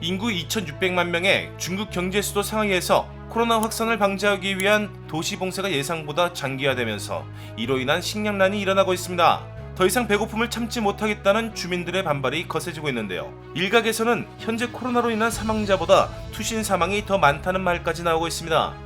인구 2,600만 명의 중국 경제 수도 상하이에서 코로나 확산을 방지하기 위한 도시 봉쇄가 예상보다 장기화되면서 이로 인한 식량난이 일어나고 있습니다. 더 이상 배고픔을 참지 못하겠다는 주민들의 반발이 거세지고 있는데요. 일각에서는 현재 코로나로 인한 사망자보다 투신 사망이 더 많다는 말까지 나오고 있습니다.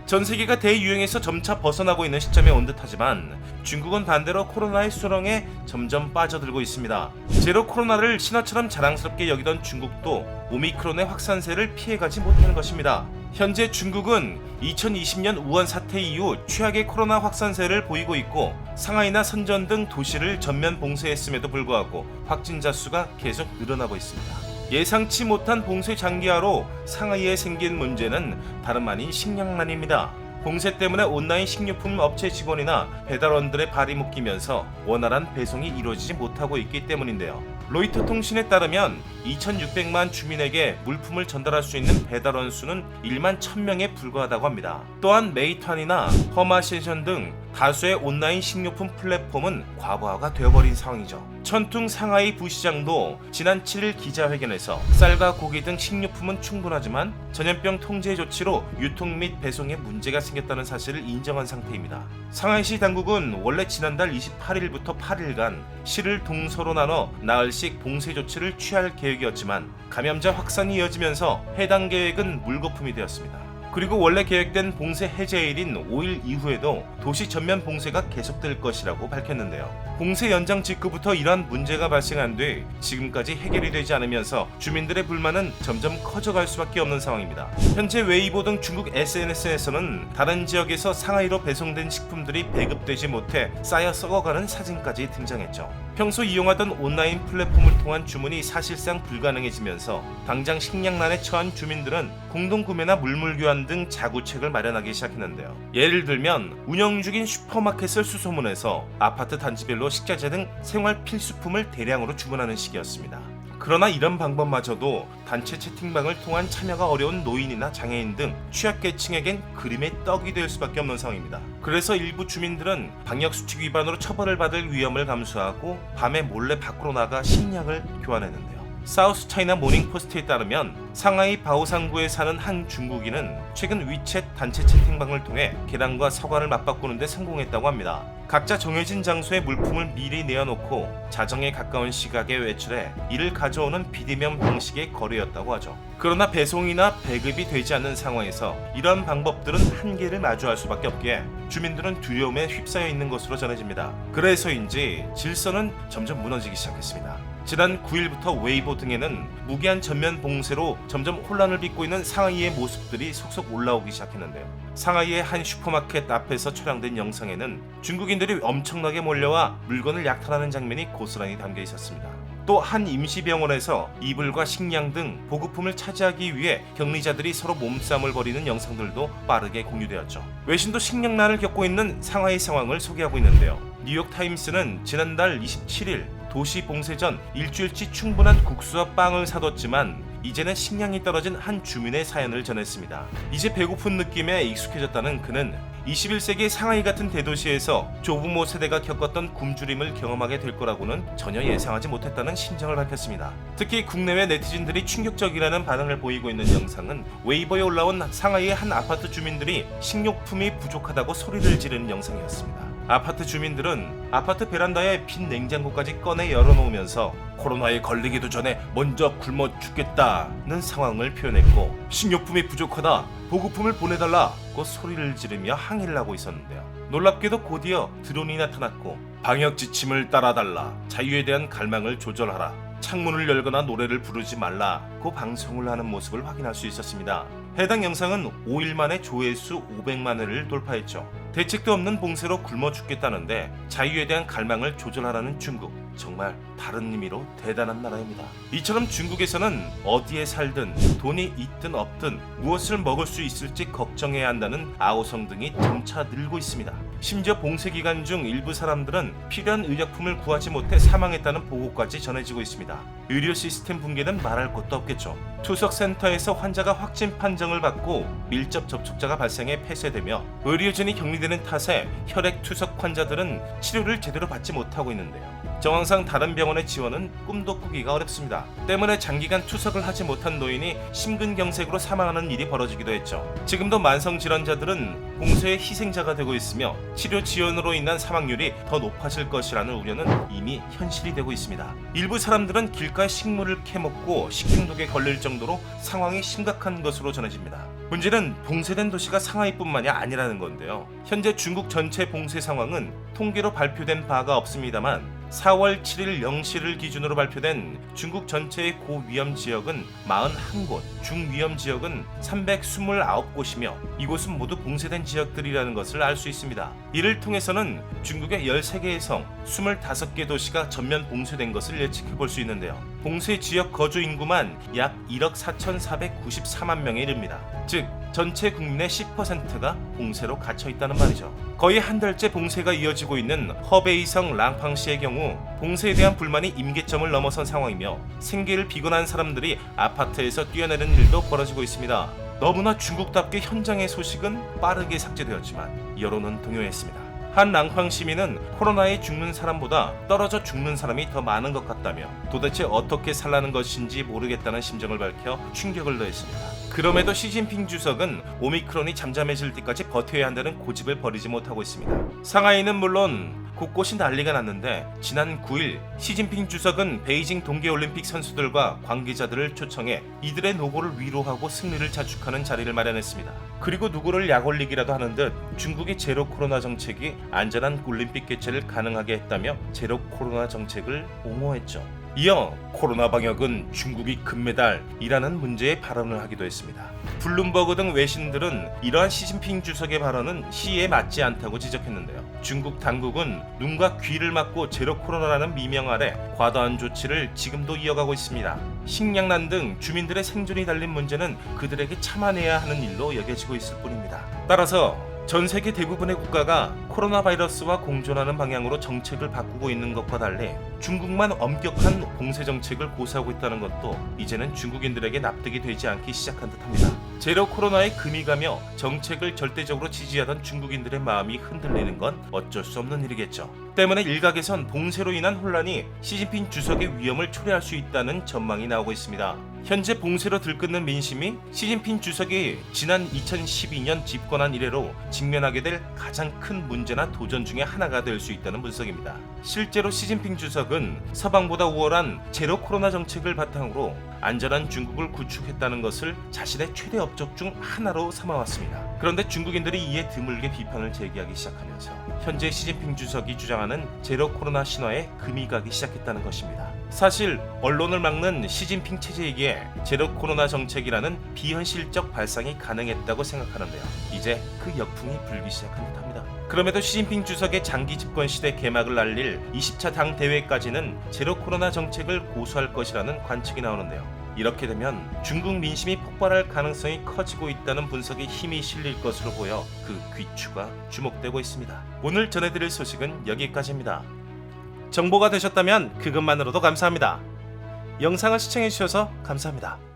전 세계가 대유행에서 점차 벗어나고 있는 시점에 온 듯하지만 중국은 반대로 코로나의 수렁에 점점 빠져들고 있습니다. 제로 코로나를 신화처럼 자랑스럽게 여기던 중국도 오미크론의 확산세를 피해가지 못하는 것입니다. 현재 중국은 2020년 우한 사태 이후 최악의 코로나 확산세를 보이고 있고 상하이나 선전 등 도시를 전면 봉쇄했음에도 불구하고 확진자 수가 계속 늘어나고 있습니다. 예상치 못한 봉쇄 장기화로 상하이에 생긴 문제는 다름 아닌 식량난입니다. 봉쇄 때문에 온라인 식료품 업체 직원이나 배달원들의 발이 묶이면서 원활한 배송이 이루어지지 못하고 있기 때문인데요. 로이터 통신에 따르면 2,600만 주민에게 물품을 전달할 수 있는 배달원 수는 1만 1,000명에 불과하다고 합니다. 또한 메이탄이나 허마신션 등 다수의 온라인 식료품 플랫폼은 과부하가 되어버린 상황이죠. 천퉁 상하이 부시장도 지난 7일 기자회견에서 쌀과 고기 등 식료품은 충분하지만 전염병 통제 조치로 유통 및 배송에 문제가 생겼다는 사실을 인정한 상태입니다. 상하이시 당국은 원래 지난달 28일부터 8일간 시를 동서로 나눠 나흘씩 봉쇄 조치를 취할 계획이었지만 감염자 확산이 이어지면서 해당 계획은 물거품이 되었습니다. 그리고 원래 계획된 봉쇄 해제일인 5일 이후에도 도시 전면 봉쇄가 계속될 것이라고 밝혔는데요. 봉쇄 연장 직후부터 이러한 문제가 발생한 뒤 지금까지 해결이 되지 않으면서 주민들의 불만은 점점 커져갈 수밖에 없는 상황입니다. 현재 웨이보 등 중국 SNS에서는 다른 지역에서 상하이로 배송된 식품들이 배급되지 못해 쌓여 썩어가는 사진까지 등장했죠. 평소 이용하던 온라인 플랫폼을 통한 주문이 사실상 불가능해지면서 당장 식량난에 처한 주민들은 공동구매나 물물교환 등 자구책을 마련하기 시작했는데요. 예를 들면 운영 중인 슈퍼마켓을 수소문해서 아파트 단지별로 식자재 등 생활 필수품을 대량으로 주문하는 식이었습니다. 그러나 이런 방법마저도 단체 채팅방을 통한 참여가 어려운 노인이나 장애인 등 취약계층에겐 그림의 떡이 될 수밖에 없는 상황입니다. 그래서 일부 주민들은 방역수칙 위반으로 처벌을 받을 위험을 감수하고 밤에 몰래 밖으로 나가 식량을 교환했는데요. 사우스 차이나 모닝포스트에 따르면 상하이 바오상구에 사는 한 중국인은 최근 위챗 단체 채팅방을 통해 계란과 사과를 맞바꾸는 데 성공했다고 합니다. 각자 정해진 장소에 물품을 미리 내어놓고 자정에 가까운 시각에 외출해 이를 가져오는 비대면 방식의 거래였다고 하죠. 그러나 배송이나 배급이 되지 않는 상황에서 이러한 방법들은 한계를 마주할 수밖에 없기에 주민들은 두려움에 휩싸여 있는 것으로 전해집니다. 그래서인지 질서는 점점 무너지기 시작했습니다. 지난 9일부터 웨이보 등에는 무기한 전면 봉쇄로 점점 혼란을 빚고 있는 상하이의 모습들이 속속 올라오기 시작했는데요. 상하이의 한 슈퍼마켓 앞에서 촬영된 영상에는 중국인들이 엄청나게 몰려와 물건을 약탈하는 장면이 고스란히 담겨 있었습니다. 또 한 임시병원에서 이불과 식량 등 보급품을 차지하기 위해 격리자들이 서로 몸싸움을 벌이는 영상들도 빠르게 공유되었죠. 외신도 식량난을 겪고 있는 상하이 상황을 소개하고 있는데요. 뉴욕타임스는 지난달 27일 도시 봉쇄 전 일주일치 충분한 국수와 빵을 사뒀지만 이제는 식량이 떨어진 한 주민의 사연을 전했습니다. 이제 배고픈 느낌에 익숙해졌다는 그는 21세기 상하이 같은 대도시에서 조부모 세대가 겪었던 굶주림을 경험하게 될 거라고는 전혀 예상하지 못했다는 심정을 밝혔습니다. 특히 국내외 네티즌들이 충격적이라는 반응을 보이고 있는 영상은 웨이버에 올라온 상하이의 한 아파트 주민들이 식료품이 부족하다고 소리를 지르는 영상이었습니다. 아파트 주민들은 아파트 베란다에 빈 냉장고까지 꺼내 열어놓으면서 코로나에 걸리기도 전에 먼저 굶어 죽겠다는 상황을 표현했고 식료품이 부족하다, 보급품을 보내달라고 소리를 지르며 항의를 하고 있었는데요. 놀랍게도 곧이어 드론이 나타났고 방역 지침을 따라달라, 자유에 대한 갈망을 조절하라, 창문을 열거나 노래를 부르지 말라고 방송을 하는 모습을 확인할 수 있었습니다. 해당 영상은 5일 만에 조회수 500만 회를 돌파했죠. 대책도 없는 봉쇄로 굶어 죽겠다는데 자유에 대한 갈망을 조절하라는 중국, 정말 다른 의미로 대단한 나라입니다. 이처럼 중국에서는 어디에 살든 돈이 있든 없든 무엇을 먹을 수 있을지 걱정해야 한다는 아오성 등이 점차 늘고 있습니다. 심지어 봉쇄 기간 중 일부 사람들은 필요한 의약품을 구하지 못해 사망했다는 보고까지 전해지고 있습니다. 의료 시스템 붕괴는 말할 것도 없겠죠. 투석센터에서 환자가 확진 판정을 받고 밀접 접촉자가 발생해 폐쇄되며 의료진이 격리되는 탓에 혈액 투석 환자들은 치료를 제대로 받지 못하고 있는데요. 정황상 다른 병원의 지원은 꿈도 꾸기가 어렵습니다. 때문에 장기간 투석을 하지 못한 노인이 심근경색으로 사망하는 일이 벌어지기도 했죠. 지금도 만성질환자들은 봉쇄의 희생자가 되고 있으며 치료 지연으로 인한 사망률이 더 높아질 것이라는 우려는 이미 현실이 되고 있습니다. 일부 사람들은 길가에 식물을 캐먹고 식중독에 걸릴 정도로 상황이 심각한 것으로 전해집니다. 문제는 봉쇄된 도시가 상하이뿐만이 아니라는 건데요. 현재 중국 전체 봉쇄 상황은 통계로 발표된 바가 없습니다만 4월 7일 0시를 기준으로 발표된 중국 전체의 고위험 지역은 41곳, 중위험 지역은 329곳이며 이곳은 모두 봉쇄된 지역들이라는 것을 알 수 있습니다. 이를 통해서는 중국의 13개의 성, 25개 도시가 전면 봉쇄된 것을 예측해 볼 수 있는데요. 봉쇄 지역 거주 인구만 약 1억 4,494만 명에 이릅니다. 즉 전체 국민의 10%가 봉쇄로 갇혀 있다는 말이죠. 거의 한 달째 봉쇄가 이어지고 있는 허베이성 랑팡시의 경우 봉쇄에 대한 불만이 임계점을 넘어선 상황이며 생계를 비관한 사람들이 아파트에서 뛰어내는 일도 벌어지고 있습니다. 너무나 중국답게 현장의 소식은 빠르게 삭제되었지만 여론은 동요했습니다. 한 랑팡 시민은 코로나에 죽는 사람보다 떨어져 죽는 사람이 더 많은 것 같다며 도대체 어떻게 살라는 것인지 모르겠다는 심정을 밝혀 충격을 더했습니다. 그럼에도 시진핑 주석은 오미크론이 잠잠해질 때까지 버텨야 한다는 고집을 버리지 못하고 있습니다. 상하이는 물론 곳곳이 난리가 났는데 지난 9일 시진핑 주석은 베이징 동계올림픽 선수들과 관계자들을 초청해 이들의 노고를 위로하고 승리를 자축하는 자리를 마련했습니다. 그리고 누구를 약올리기라도 하는 듯 중국의 제로 코로나 정책이 안전한 올림픽 개최를 가능하게 했다며 제로 코로나 정책을 옹호했죠. 이어 코로나 방역은 중국이 금메달이라는 문제에 발언을 하기도 했습니다. 블룸버그 등 외신들은 이러한 시진핑 주석의 발언은 시에 맞지 않다고 지적했는데요. 중국 당국은 눈과 귀를 막고 제로 코로나라는 미명 아래 과도한 조치를 지금도 이어가고 있습니다. 식량난 등 주민들의 생존이 달린 문제는 그들에게 참아내야 하는 일로 여겨지고 있을 뿐입니다. 따라서 전 세계 대부분의 국가가 코로나 바이러스와 공존하는 방향으로 정책을 바꾸고 있는 것과 달리 중국만 엄격한 봉쇄 정책을 고수하고 있다는 것도 이제는 중국인들에게 납득이 되지 않기 시작한 듯합니다. 제로 코로나에 금이 가며 정책을 절대적으로 지지하던 중국인들의 마음이 흔들리는 건 어쩔 수 없는 일이겠죠. 때문에 일각에선 봉쇄로 인한 혼란이 시진핑 주석의 위험을 초래할 수 있다는 전망이 나오고 있습니다. 현재 봉쇄로 들끓는 민심이 시진핑 주석이 지난 2012년 집권한 이래로 직면하게 될 가장 큰 문제나 도전 중에 하나가 될 수 있다는 분석입니다. 실제로 시진핑 주석은 서방보다 우월한 제로 코로나 정책을 바탕으로 안전한 중국을 구축했다는 것을 자신의 최대 업적 중 하나로 삼아왔습니다. 그런데 중국인들이 이에 드물게 비판을 제기하기 시작하면서 현재 시진핑 주석이 주장하는 제로 코로나 신화에 금이 가기 시작했다는 것입니다. 사실 언론을 막는 시진핑 체제이기에 제로 코로나 정책이라는 비현실적 발상이 가능했다고 생각하는데요. 이제 그 역풍이 불기 시작한 듯합니다. 그럼에도 시진핑 주석의 장기 집권 시대 개막을 알릴 20차 당 대회까지는 제로 코로나 정책을 고수할 것이라는 관측이 나오는데요. 이렇게 되면 중국 민심이 폭발할 가능성이 커지고 있다는 분석에 힘이 실릴 것으로 보여 그 귀추가 주목되고 있습니다. 오늘 전해드릴 소식은 여기까지입니다. 정보가 되셨다면 그것만으로도 감사합니다. 영상을 시청해주셔서 감사합니다.